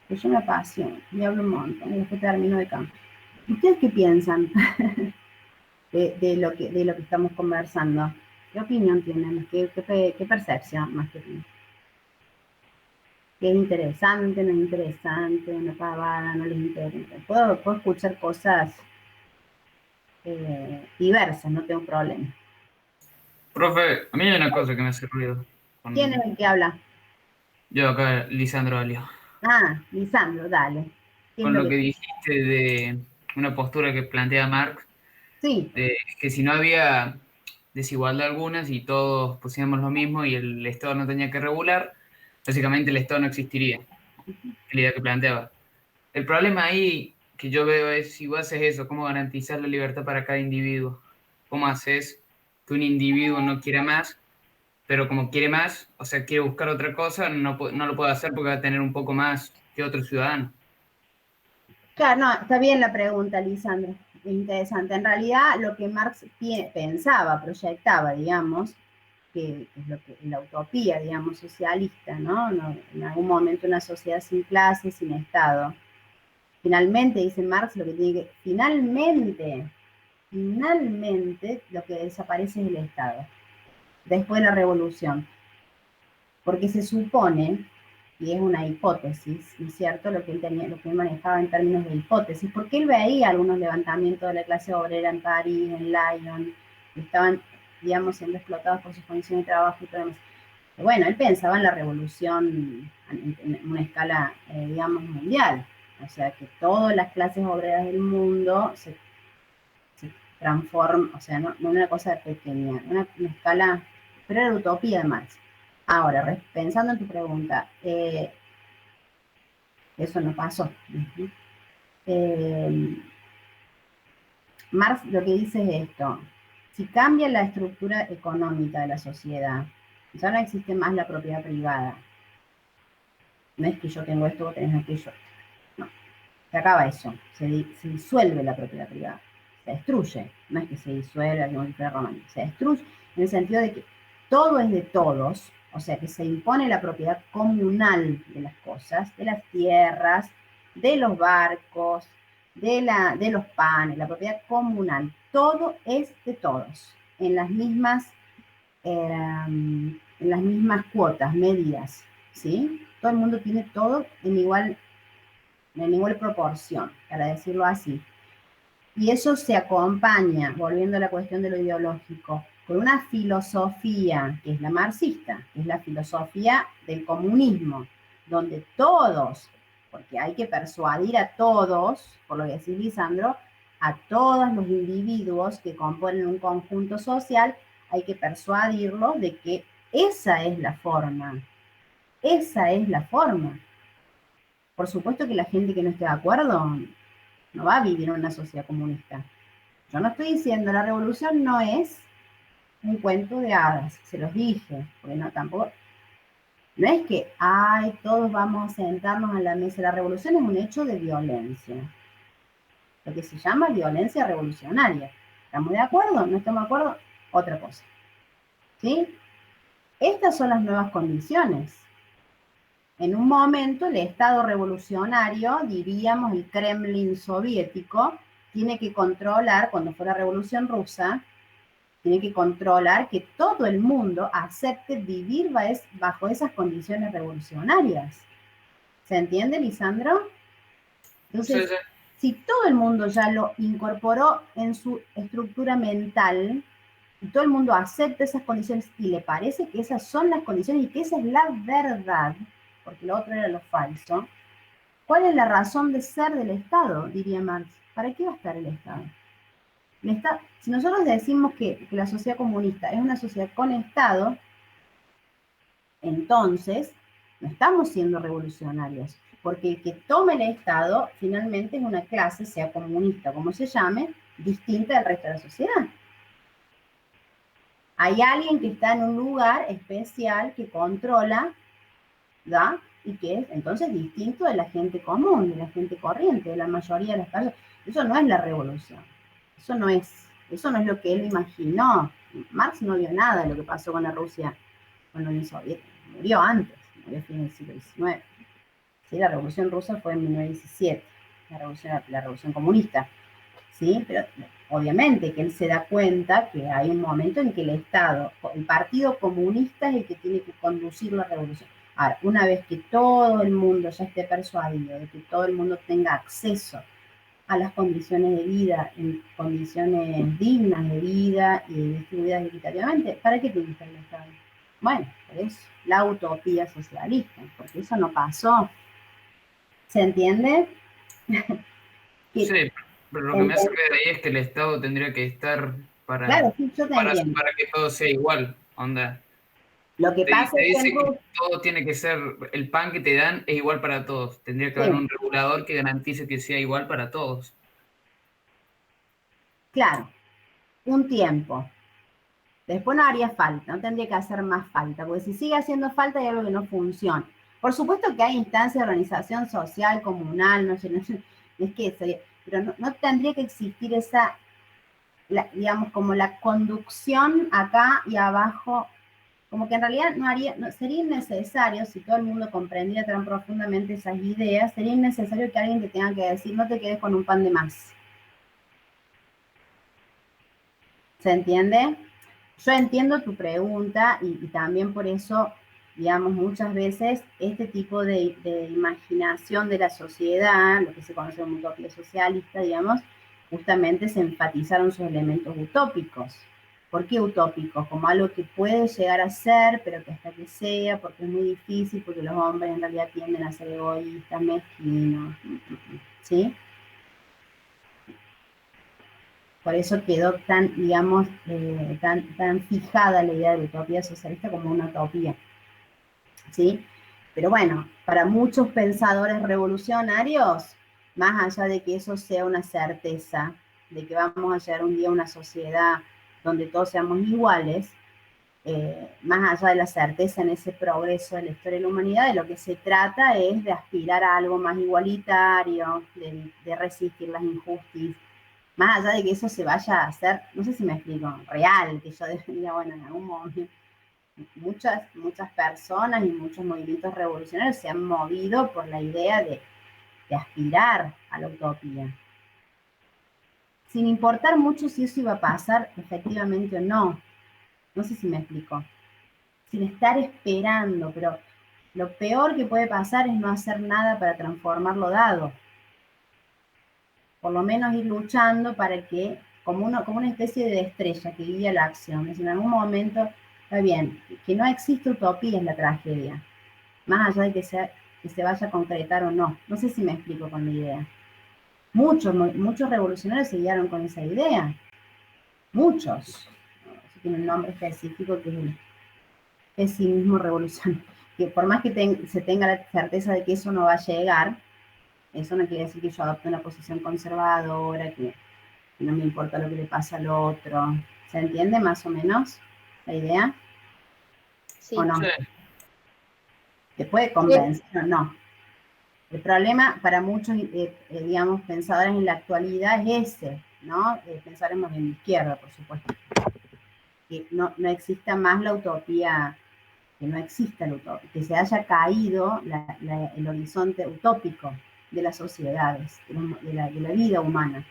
Que yo me apasiono y hablo un montón y después termino de campo. ¿Ustedes qué piensan de lo que estamos conversando? ¿Qué opinión tienen? ¿Qué percepción más que tienen? ¿Qué es interesante, no es interesante, una pavada, no les interesa? Puedo escuchar cosas diversas, no tengo problema. Profe, a mí hay una cosa que me hace ruido. ¿Quién es el que habla? Yo acá, Lisandro Alio. Ah, Lisandro, dale. ¿Qué es Con lo lo que que... dijiste de una postura que plantea Marx, Sí, de que si no había desigualdad alguna, si todos pusiéramos lo mismo y el Estado no tenía que regular, básicamente el Estado no existiría. Es la idea que planteaba. El problema ahí que yo veo es si vos haces eso, ¿cómo garantizar la libertad para cada individuo? ¿Cómo haces que un individuo no quiera más pero como quiere más, o sea, quiere buscar otra cosa, no lo puede hacer porque va a tener un poco más que otro ciudadano. Claro, no, está bien la pregunta, Lisandro. Interesante. En realidad, lo que Marx pensaba, proyectaba, digamos, que es lo que la utopía, digamos, socialista, ¿no? En algún momento una sociedad sin clases, sin Estado. Finalmente, dice Marx, lo que tiene que, finalmente, lo que desaparece es el Estado, después de la revolución. Porque se supone, y es una hipótesis, ¿no es cierto? Lo que él manejaba en términos de hipótesis, porque él veía algunos levantamientos de la clase obrera en París, en Lyon, que estaban, digamos, siendo explotados por sus condiciones de trabajo y todo demás. Bueno, él pensaba en la revolución en una escala, digamos, mundial. O sea, que todas las clases obreras del mundo se transforman, o sea, no una cosa pequeña, una escala, pero era la utopía de Marx. Ahora, pensando en tu pregunta, eso no pasó. Marx lo que dice es esto: si cambia la estructura económica de la sociedad, ya no existe más la propiedad privada. No es que yo tengo esto, vos tenés aquello. No, se acaba eso, se disuelve la propiedad privada, se destruye. No es que se disuelva como si fuera romano, se destruye en el sentido de que todo es de todos, o sea que se impone la propiedad comunal de las cosas, de las tierras, de los barcos, de los panes, la propiedad comunal. Todo es de todos, en las mismas cuotas, medidas, ¿sí? Todo el mundo tiene todo en igual proporción, para decirlo así. Y eso se acompaña, volviendo a la cuestión de lo ideológico, con una filosofía que es la marxista, que es la filosofía del comunismo, donde todos, porque hay que persuadir a todos, por lo que decís, Lisandro, a todos los individuos que componen un conjunto social, hay que persuadirlos de que esa es la forma. Esa es la forma. Por supuesto que la gente que no esté de acuerdo no va a vivir en una sociedad comunista. Yo no estoy diciendo, la revolución no es un cuento de hadas, se los dije, porque no, tampoco, no es que, ay, todos vamos a sentarnos a la mesa. La revolución es un hecho de violencia, lo que se llama violencia revolucionaria. ¿Estamos de acuerdo? ¿No estamos de acuerdo? Otra cosa. ¿Sí? Estas son las nuevas condiciones. En un momento, el Estado revolucionario, diríamos el Kremlin soviético, tiene que controlar, cuando fue la Revolución Rusa, tiene que controlar que todo el mundo acepte vivir bajo esas condiciones revolucionarias. ¿Se entiende, Lisandro? Entonces, Sí. si todo el mundo ya lo incorporó en su estructura mental, y todo el mundo acepta esas condiciones y le parece que esas son las condiciones y que esa es la verdad, porque lo otro era lo falso, ¿cuál es la razón de ser del Estado? Diría Marx. ¿Para qué va a estar el Estado? Si nosotros decimos que la sociedad comunista es una sociedad con Estado, entonces no estamos siendo revolucionarios, porque el que tome el Estado finalmente es una clase, sea comunista como se llame, distinta del resto de la sociedad. Hay alguien que está en un lugar especial que controla, ¿da? Y que es entonces distinto de la gente común, de la gente corriente, de la mayoría de las personas. Eso no es la revolución. Eso no es lo que él imaginó. Marx no vio nada de lo que pasó con la Rusia, con la Unión Soviética. Murió antes, murió a fines del siglo XIX. ¿Sí? La Revolución Rusa fue en 1917, la revolución comunista. ¿Sí? Pero obviamente que él se da cuenta que hay un momento en que el Estado, el Partido Comunista es el que tiene que conducir la revolución. Ahora, una vez que todo el mundo ya esté persuadido de que todo el mundo tenga acceso a las condiciones de vida, en condiciones dignas de vida y distribuidas equitativamente, ¿para qué tiene que estar el Estado? Bueno, es la utopía socialista, porque eso no pasó. ¿Se entiende? Sí, pero lo que me hace ver ahí es que el Estado tendría que estar Claro, sí, yo te entiendo. para que todo sea igual, onda. Lo que pasa Te es que dice en que todo tiene que ser, el pan que te dan es igual para todos. Tendría que haber un regulador que garantice que sea igual para todos. claro, un tiempo. Después no haría falta, no tendría que hacer más falta, porque si sigue haciendo falta hay algo que no funciona. Por supuesto que hay instancias de organización social, comunal, no sé, es que sería, pero no tendría que existir esa, digamos, como la conducción acá y abajo, como que en realidad sería innecesario, si todo el mundo comprendiera tan profundamente esas ideas, sería innecesario que alguien te tenga que decir, no te quedes con un pan de más. ¿Se entiende? Yo entiendo tu pregunta y también por eso, digamos, muchas veces este tipo de imaginación de la sociedad, lo que se conoce como utopía socialista, digamos, justamente se enfatizaron sus elementos utópicos. ¿Por qué utópicos? Como algo que puede llegar a ser, pero que hasta que sea, porque es muy difícil, porque los hombres en realidad tienden a ser egoístas, mezquinos, ¿sí? Por eso quedó tan, digamos, tan fijada la idea de la utopía socialista como una utopía, ¿sí? Pero bueno, para muchos pensadores revolucionarios, más allá de que eso sea una certeza, de que vamos a llegar un día a una sociedad donde todos seamos iguales, más allá de la certeza en ese progreso de la historia de la humanidad, de lo que se trata es de aspirar a algo más igualitario, de resistir las injusticias, más allá de que eso se vaya a hacer, no sé si me explico, real, que yo diga, bueno, en algún momento, muchas personas y muchos movimientos revolucionarios se han movido por la idea de aspirar a la utopía. Sin importar mucho si eso iba a pasar efectivamente o no. No sé si me explico. Sin estar esperando, pero lo peor que puede pasar es no hacer nada para transformar lo dado. Por lo menos ir luchando para que, como una especie de estrella que guía la acción. Es decir, en algún momento, está bien, que no existe utopía es la tragedia, más allá de que se vaya a concretar o no. No sé si me explico con la idea. Muchos revolucionarios se guiaron con esa idea. Muchos. Eso tiene un nombre específico que es el pesimismo revolucionario. Que por más que se tenga la certeza de que eso no va a llegar, eso no quiere decir que yo adopte una posición conservadora, que no me importa lo que le pasa al otro. ¿Se entiende más o menos la idea? Sí. ¿O no? Sí. ¿Te puede convencer o no? El problema para muchos, digamos, pensadores en la actualidad es ese, ¿no? Pensaremos en la izquierda, por supuesto. Que no exista más la utopía, que no exista la utopía, que se haya caído el horizonte utópico de las sociedades, de la vida humana,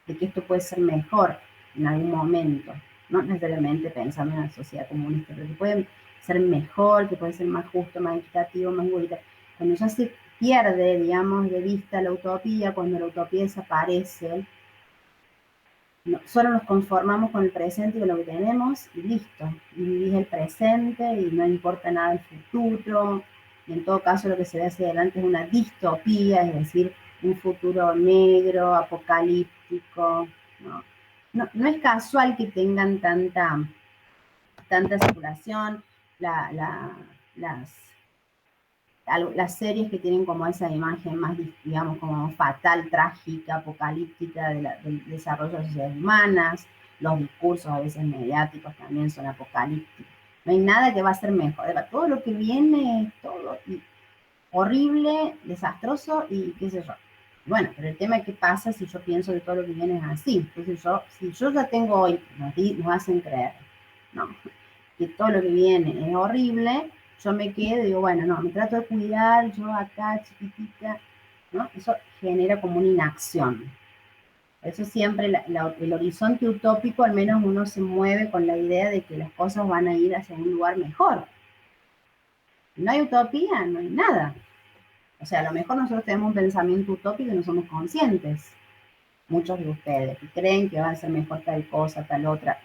de que esto puede ser mejor en algún momento, no necesariamente pensando en la sociedad comunista, pero que puede ser mejor, que puede ser más justo, más equitativo, más igualitario. Cuando ya se pierde, digamos, de vista la utopía, cuando la utopía desaparece, solo nos conformamos con el presente y con lo que tenemos y listo. Y vivís el presente y no importa nada el futuro. Y en todo caso lo que se ve hacia adelante es una distopía, es decir, un futuro negro, apocalíptico. No es casual que tengan tanta circulación, las series que tienen como esa imagen más, digamos, como fatal, trágica, apocalíptica del desarrollo de las sociedades humanas, los discursos a veces mediáticos también son apocalípticos. No hay nada que va a ser mejor. Todo lo que viene es todo horrible, desastroso y qué sé yo. Bueno, pero el tema es qué pasa si yo pienso que todo lo que viene es así. Entonces si yo ya tengo hoy, nos hacen creer, no, que todo lo que viene es horrible, yo me quedo y digo, bueno, no, me trato de cuidar, yo acá chiquitita, ¿no? Eso genera como una inacción. Por eso siempre el horizonte utópico, al menos uno se mueve con la idea de que las cosas van a ir hacia un lugar mejor. No hay utopía, no hay nada. O sea, a lo mejor nosotros tenemos un pensamiento utópico y no somos conscientes. Muchos de ustedes que creen que va a ser mejor tal cosa, tal otra.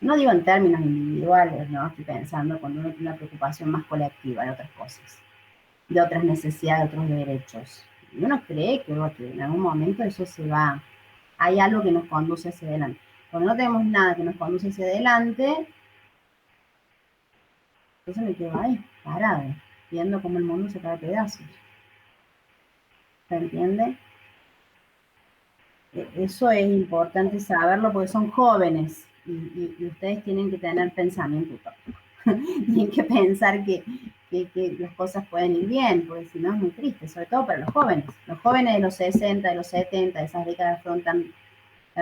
No digo en términos individuales, ¿no? Estoy pensando cuando uno tiene una preocupación más colectiva de otras cosas, de otras necesidades, de otros derechos. Y uno cree que en algún momento eso se va, hay algo que nos conduce hacia adelante. Cuando no tenemos nada que nos conduce hacia adelante, entonces me quedo ahí, parado, viendo cómo el mundo se cae a pedazos. ¿Se entiende? Eso es importante saberlo porque son jóvenes y ustedes tienen que tener pensamiento utópico. Tienen que pensar que las cosas pueden ir bien, porque si no es muy triste, sobre todo para los jóvenes. Los jóvenes de los 60, de los 70, de esas décadas fueron tan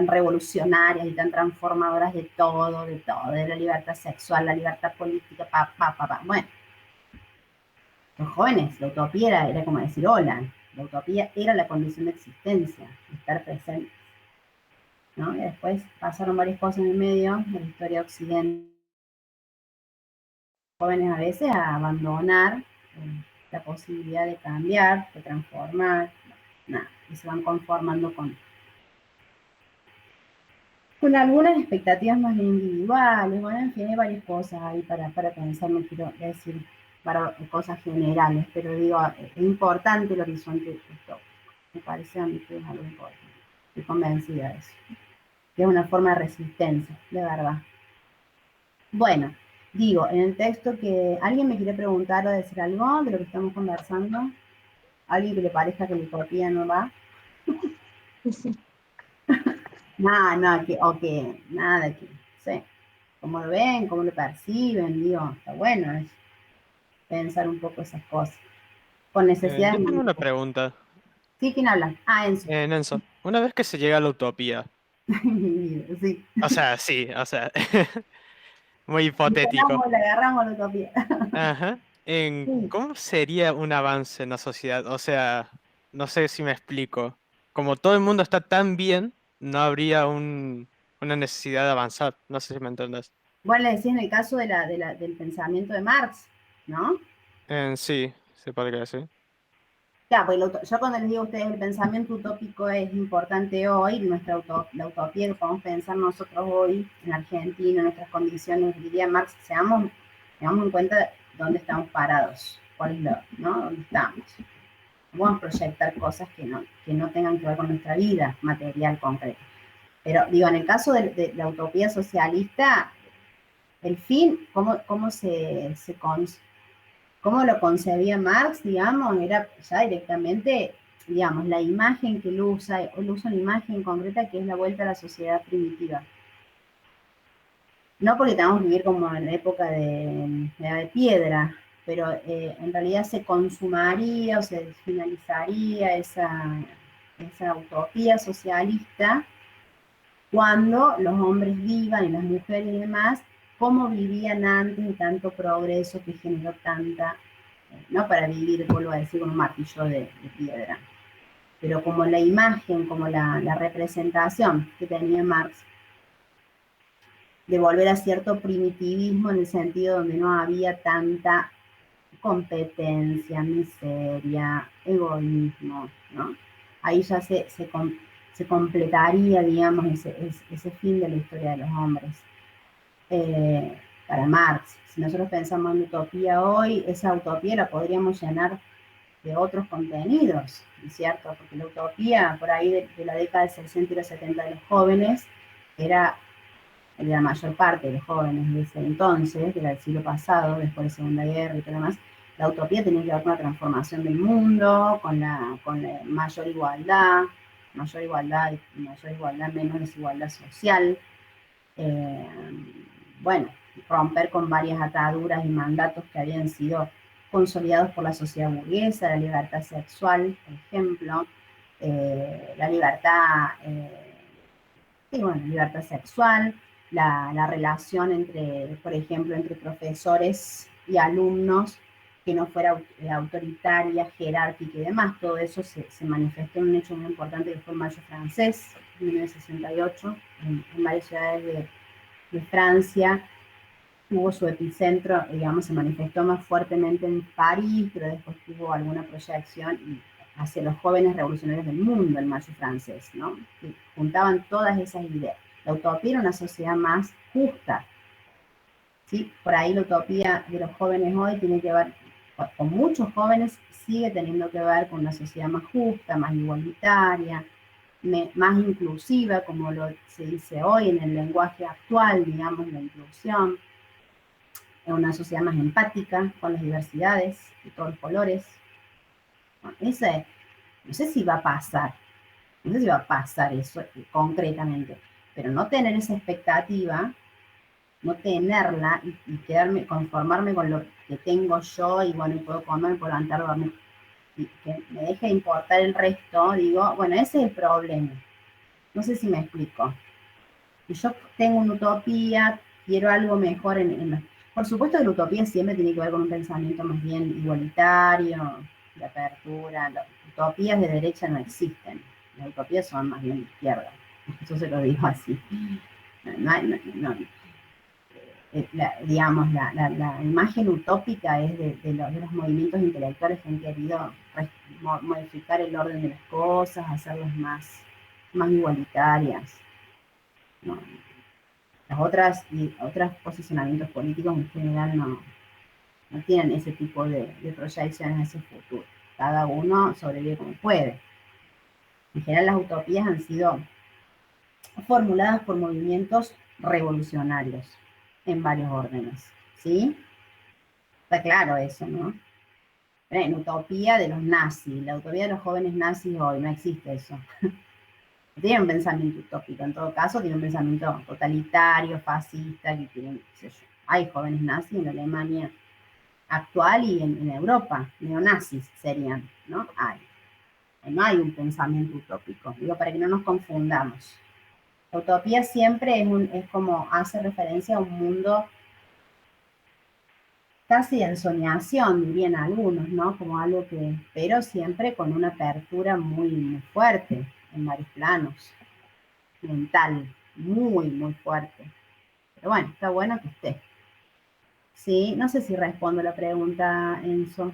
revolucionarias y tan transformadoras de todo, de la libertad sexual, la libertad política, Bueno, los jóvenes, la utopía era como decir hola, la utopía era la condición de existencia, de estar presente, ¿no? Y después pasaron varias cosas en el medio de la historia occidental, jóvenes a veces a abandonar la posibilidad de cambiar, de transformar, nada, y se van conformando con algunas expectativas más individuales. Bueno, en fin, hay varias cosas ahí para pensar, no quiero decir para cosas generales, pero digo, es importante el horizonte utópico. Me parece a mí que es algo importante. Estoy convencida de eso. Que es una forma de resistencia, de verdad. Bueno, digo, en el texto que alguien me quiere preguntar o decir algo de lo que estamos conversando, alguien que le parezca que la utopía no va. Nada, que, no sé, cómo lo ven, cómo lo perciben, digo, está bueno es pensar un poco esas cosas, con necesidades. Yo tengo una pregunta, Sí, ¿quién habla? Ah, Enzo. Nenzo. Una vez que se llega a la utopía, Sí, o sea, sí, o sea, muy le hipotético. agarramos la utopía. Ajá. Sí. ¿Cómo sería un avance en la sociedad? O sea, no sé si me explico. Como todo el mundo está tan bien, no habría una necesidad de avanzar. No sé si me entiendes. Igual le decía en el caso del pensamiento de Marx, ¿no? Sí, se podría decir. Ya, pues yo cuando les digo a ustedes el pensamiento utópico es importante hoy, la utopía que podemos pensar nosotros hoy en Argentina, en nuestras condiciones, diría Marx, tengamos en cuenta dónde estamos parados, cuál es ¿no? ¿Dónde estamos? Vamos a proyectar cosas que no tengan que ver con nuestra vida material concreta. Pero digo, en el caso de la utopía socialista, el fin, cómo lo concebía Marx, digamos, era ya directamente, digamos, la imagen que él usa una imagen concreta que es la vuelta a la sociedad primitiva. No porque tengamos que vivir como en la época de la edad de piedra, pero en realidad se consumaría o se finalizaría esa utopía socialista cuando los hombres vivan y las mujeres y demás, cómo vivían antes de tanto progreso que generó tanta, no para vivir, vuelvo a decir, con un martillo de piedra, pero como la imagen, como la representación que tenía Marx de volver a cierto primitivismo en el sentido donde no había tanta competencia, miseria, egoísmo, ¿no? Ahí ya se completaría, digamos, ese fin de la historia de los hombres. Para Marx, si nosotros pensamos en utopía hoy, esa utopía la podríamos llenar de otros contenidos, ¿cierto? Porque la utopía por ahí de la década del 60 y los 70 de los jóvenes era de la mayor parte de los jóvenes de ese entonces, del siglo pasado, después de la Segunda Guerra y todo lo demás, la utopía tenía que ver con la transformación del mundo, con la mayor igualdad, menos desigualdad social. Bueno, romper con varias ataduras y mandatos que habían sido consolidados por la sociedad burguesa, la libertad sexual, por ejemplo, la libertad, libertad sexual, la relación entre, por ejemplo, entre profesores y alumnos que no fuera autoritaria, jerárquica y demás. Todo eso se manifestó en un hecho muy importante que fue el Mayo francés, en 1968, en varias ciudades de Francia. Tuvo su epicentro, digamos, se manifestó más fuertemente en París, pero después tuvo alguna proyección hacia los jóvenes revolucionarios del mundo, el Mayo francés, ¿no? Que juntaban todas esas ideas. La utopía era una sociedad más justa, ¿sí? Por ahí la utopía de los jóvenes hoy tiene que ver, con muchos jóvenes, sigue teniendo que ver con una sociedad más justa, más igualitaria, más inclusiva, como se dice hoy en el lenguaje actual, digamos, la inclusión, en una sociedad más empática con las diversidades de todos los colores. Bueno, no sé si va a pasar eso concretamente, pero no tener esa expectativa, no tenerla y quedarme, conformarme con lo que tengo yo y bueno, y puedo comer, puedo levantar, dormir, y que me deje de importar el resto, digo, bueno, ese es el problema. No sé si me explico. Y yo tengo una utopía, quiero algo mejor Por supuesto que la utopía siempre tiene que ver con un pensamiento más bien igualitario, de apertura. Las utopías de derecha no existen. Las utopías son más bien de izquierda. Yo se lo digo así. Digamos, la imagen utópica es de los movimientos intelectuales que han querido modificar el orden de las cosas, hacerlas más igualitarias. No, las otros posicionamientos políticos en general no tienen ese tipo de proyecciones hacia el futuro. Cada uno sobrevive como puede. En general las utopías han sido formuladas por movimientos revolucionarios en varios órdenes, ¿sí? Está claro eso, ¿no? En utopía de los nazis, la utopía de los jóvenes nazis hoy, no existe eso. Tiene un pensamiento utópico, en todo caso, tiene un pensamiento totalitario, fascista, que tienen, qué sé yo. Hay jóvenes nazis en la Alemania actual y en Europa, neonazis serían, ¿no? No hay un pensamiento utópico, digo, para que no nos confundamos. La utopía siempre es como hace referencia a un mundo casi de ensoñación, dirían algunos, ¿no? Como algo pero siempre con una apertura muy, muy fuerte en varios planos. Mental, muy, muy fuerte. Pero bueno, está bueno que esté. Sí, no sé si respondo la pregunta, Enzo,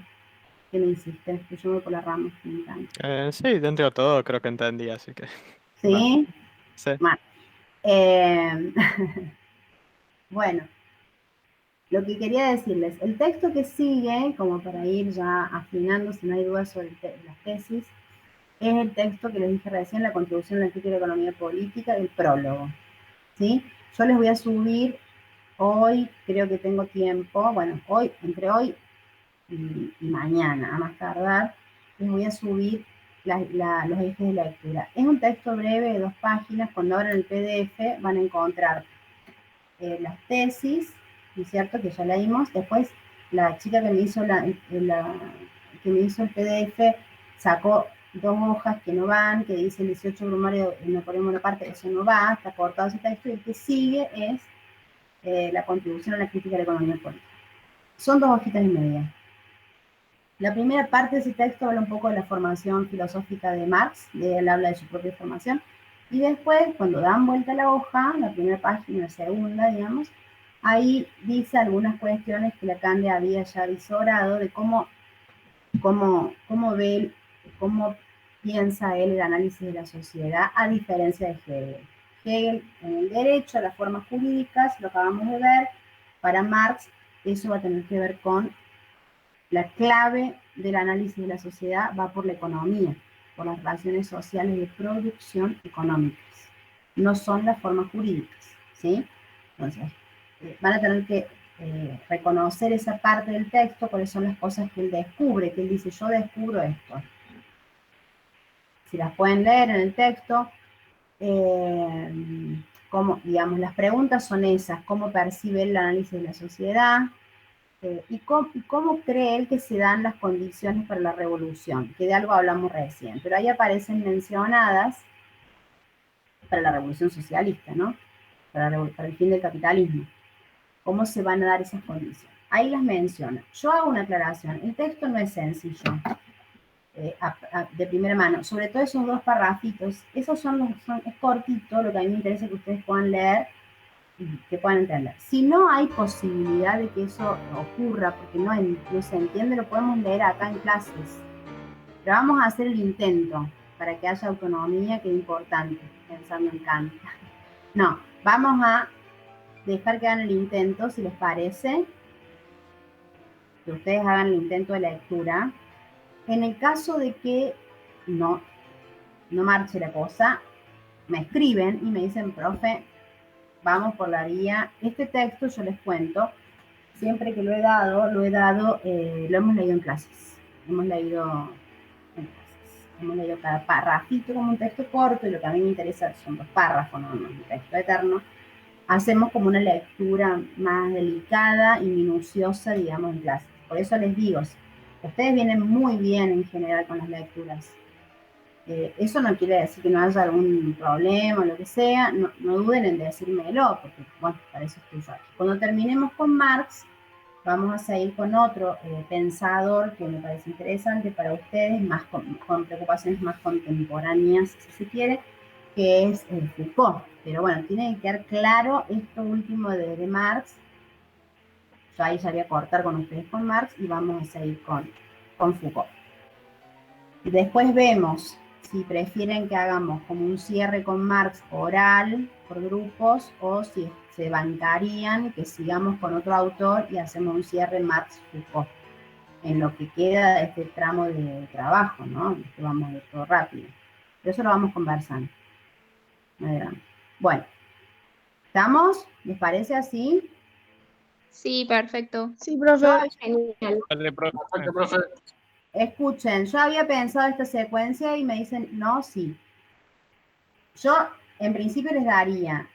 que me hiciste, que yo me voy por la rama, me encanta. Sí, dentro de todo creo que entendí, así que... va, ¿Sí? sí. Bueno, bueno, lo que quería decirles, el texto que sigue, como para ir ya afinando, si no hay dudas sobre las tesis, es el texto que les dije recién, la contribución a la crítica de la economía política, el prólogo. ¿Sí? Yo les voy a subir hoy, creo que tengo tiempo, bueno, entre hoy y mañana, a más tardar, les voy a subir los ejes de lectura. Es un texto breve de 2 páginas, cuando abran el PDF van a encontrar las tesis, ¿no es cierto?, que ya leímos. Después la chica que me hizo que me hizo el PDF sacó 2 hojas que no van, que dice el 18 brumario de Napoleón Bonaparte, eso no va, está cortado ese texto, y el que sigue es la contribución a la crítica de la economía política. Son 2 hojitas y media. La primera parte de ese texto habla un poco de la formación filosófica de Marx, él habla de su propia formación, y después, cuando dan vuelta la hoja, la primera página, la segunda, digamos, ahí dice algunas cuestiones que Lacan había ya visorado de cómo ve, cómo piensa él el análisis de la sociedad, a diferencia de Hegel. Hegel, en el derecho a las formas jurídicas, lo acabamos de ver, para Marx, eso va a tener que ver con la clave del análisis de la sociedad, va por la economía, por las relaciones sociales de producción económicas. No son las formas jurídicas, ¿sí? Entonces, van a tener que reconocer esa parte del texto, cuáles son las cosas que él descubre, que él dice, yo descubro esto. Si las pueden leer en el texto, digamos, las preguntas son esas: ¿cómo percibe el análisis de la sociedad? ¿Y cómo cree él que se dan las condiciones para la revolución? Que de algo hablamos recién, pero ahí aparecen mencionadas para la revolución socialista, ¿no? Para el fin del capitalismo. ¿Cómo se van a dar esas condiciones? Ahí las menciona. Yo hago una aclaración. El texto no es sencillo, de primera mano. Sobre todo esos 2 parrafitos. Esos es cortito, lo que a mí me interesa que ustedes puedan leer y que puedan entender. Si no hay posibilidad de que eso ocurra, porque no se entiende, lo podemos leer acá en clases. Pero vamos a hacer el intento para que haya autonomía, que es importante, pensando en Kant. No, vamos a dejar que hagan el intento, si les parece, que ustedes hagan el intento de lectura. En el caso de que no marche la cosa, me escriben y me dicen, profe, vamos por la vía. Este texto, yo les cuento, siempre que lo he dado, lo hemos leído en clases. Hemos leído en clases. como le digo, cada párrafito como un texto corto, y lo que a mí me interesa son los párrafos, no un texto eterno, hacemos como una lectura más delicada y minuciosa, digamos, en clase. Por eso les digo, ustedes vienen muy bien en general con las lecturas. Eso no quiere decir que no haya algún problema o lo que sea, no duden en decírmelo, porque, bueno, para eso estoy yo aquí. Cuando terminemos con Marx, vamos a seguir con otro pensador que me parece interesante para ustedes, más con preocupaciones más contemporáneas, si se quiere, que es Foucault. Pero bueno, tiene que quedar claro esto último de Marx. Yo ahí ya voy a cortar con ustedes con Marx y vamos a seguir con Foucault. Y después vemos si prefieren que hagamos como un cierre con Marx oral por grupos, o si se bancarían que sigamos con otro autor y hacemos un cierre Marx-Foucault en lo que queda de este tramo de trabajo, ¿no? Que vamos a ver todo rápido. Pero eso lo vamos conversando. Adelante. Bueno, ¿estamos? ¿Les parece así? Sí, perfecto. Sí, profe. Genial. Dale, profe. Perfecto, profe. Escuchen, yo había pensado esta secuencia y me dicen, no, sí. Yo, en principio, les daría,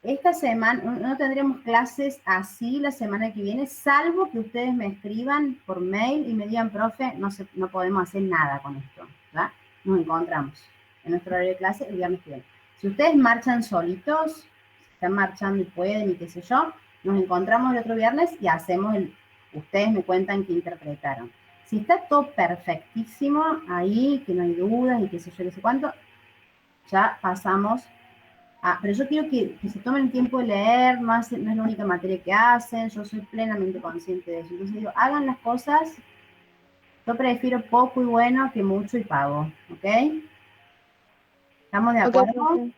esta semana, no tendremos clases así la semana que viene, salvo que ustedes me escriban por mail y me digan, profe, no podemos hacer nada con esto, ¿verdad? Nos encontramos en nuestro horario de clase el viernes que viene. Si ustedes marchan solitos, están marchando y pueden y qué sé yo, nos encontramos el otro viernes y hacemos ustedes me cuentan qué interpretaron. Si está todo perfectísimo ahí, que no hay dudas y qué sé yo, qué sé cuánto, ya pasamos a... Pero yo quiero que se tomen el tiempo de leer, no es la única materia que hacen, yo soy plenamente consciente de eso. Entonces digo, hagan las cosas, yo prefiero poco y bueno que mucho y pago, ¿ok? ¿Estamos de acuerdo? Okay.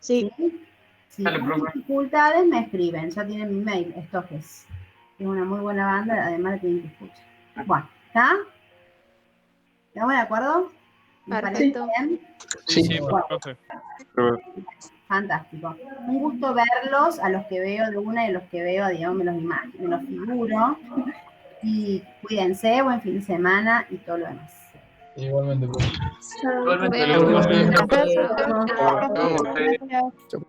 Sí. Si Dale, tienen profe. dificultades, me escriben, ya tienen mi mail, Estoques. Es una muy buena banda, además la tienen que escuchar. Bueno, ¿está? ¿Estamos de acuerdo? ¿Me parece Perfecto. bien? Sí, Sí, Bueno, profe. fantástico. Un gusto verlos, a los que veo de una y a los que veo, digamos, me los figuro. Y cuídense, buen fin de semana y todo lo demás. Igualmente, profe. Nos Igualmente, vemos. profe. Gracias. Chao, profe. Gracias.